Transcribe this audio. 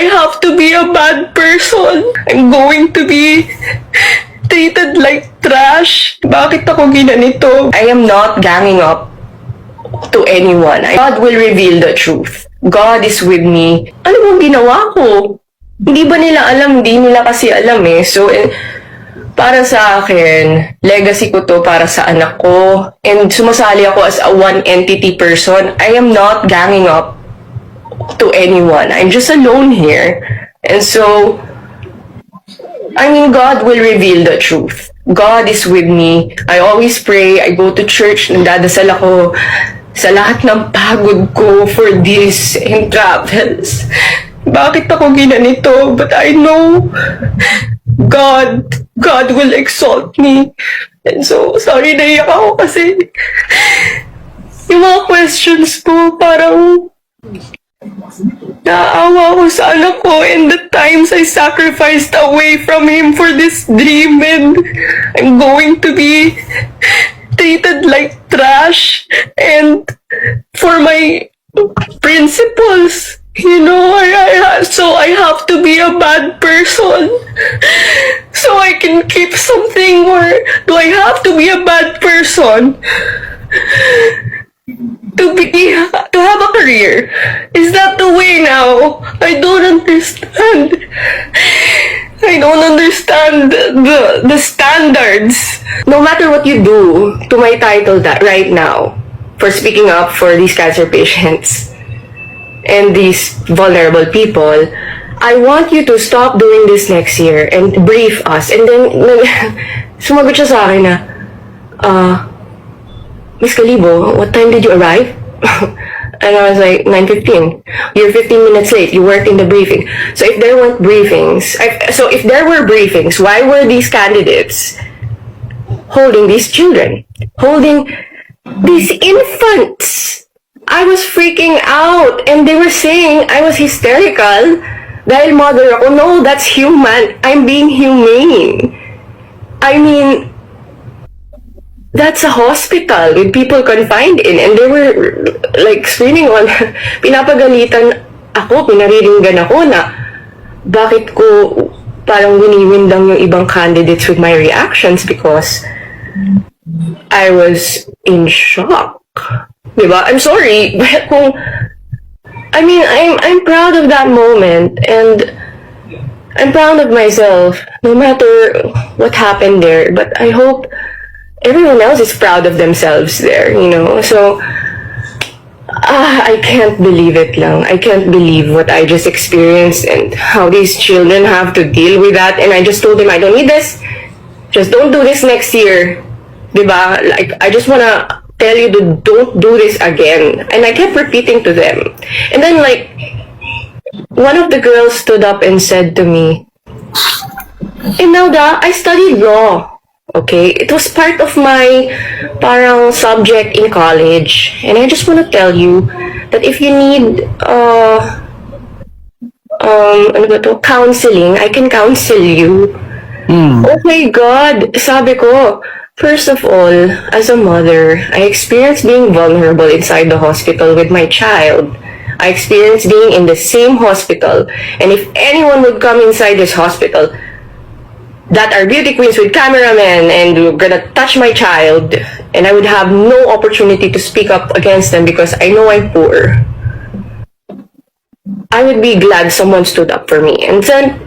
I have to be a bad person. I'm going to be treated like trash. Bakit ako ginanito? I am not ganging up to anyone. God will reveal the truth. God is with me. Ano bang ginawa ko? Hindi ba nila alam? Hindi nila kasi alam eh. So, para sa akin, legacy ko to para sa anak ko. And sumasali ako as a one-entity person. I am not ganging up to anyone. I'm just alone here. And so, I mean, God will reveal the truth. God is with me. I always pray. I go to church. Nagdadasal ako sa lahat ng pagod ko for this and travels. Bakit ako ginanito? But I know God will exalt me. And so, sorry, naiyak ako kasi yung mga questions ko parang naawa ko sa anak ko and the times I sacrificed away from him for this dream, and I'm going to be treated like trash and for my principles. You know, so I have to be a bad person so I can keep something, or do I have to be a bad person to have a career? Is that the way now? I don't understand. I don't understand the standards. No matter what you do to my title that right now for speaking up for these cancer patients and these vulnerable people, I want you to stop doing this next year and brief us. And then, sumagot siya sa akin na, Miss Calibo, what time did you arrive? And I was like, 9:15. You're 15 minutes late. You weren't in the briefing. So if there weren't briefings, if there were briefings, why were these candidates holding these children? Holding these infants? I was freaking out, and they were saying I was hysterical dahil mother ako. No, that's human. I'm being humane. I mean, that's a hospital with people confined in, and they were like screaming on, pinapagalitan ako, pinariringgan ako na bakit ko parang winiwindang yung ibang candidates with my reactions because I was in shock. Diba? I'm sorry, but I'm proud of that moment, and I'm proud of myself, no matter what happened there, but I hope everyone else is proud of themselves there, you know? So, I can't believe it lang. I can't believe what I just experienced and how these children have to deal with that, and I just told them, I don't need this. Just don't do this next year. Diba? Like, I just wanna tell you to don't do this again. And I kept repeating to them. And then, like, one of the girls stood up and said to me, Imelda, I studied law. Okay? It was part of my parang subject in college. And I just want to tell you that if you need counseling, I can counsel you. Oh my God, sabi ko, first of all, as a mother, I experienced being vulnerable inside the hospital with my child. I experienced being in the same hospital, and if anyone would come inside this hospital that are beauty queens with cameramen and were gonna touch my child, and I would have no opportunity to speak up against them because I know I'm poor, I would be glad someone stood up for me. And then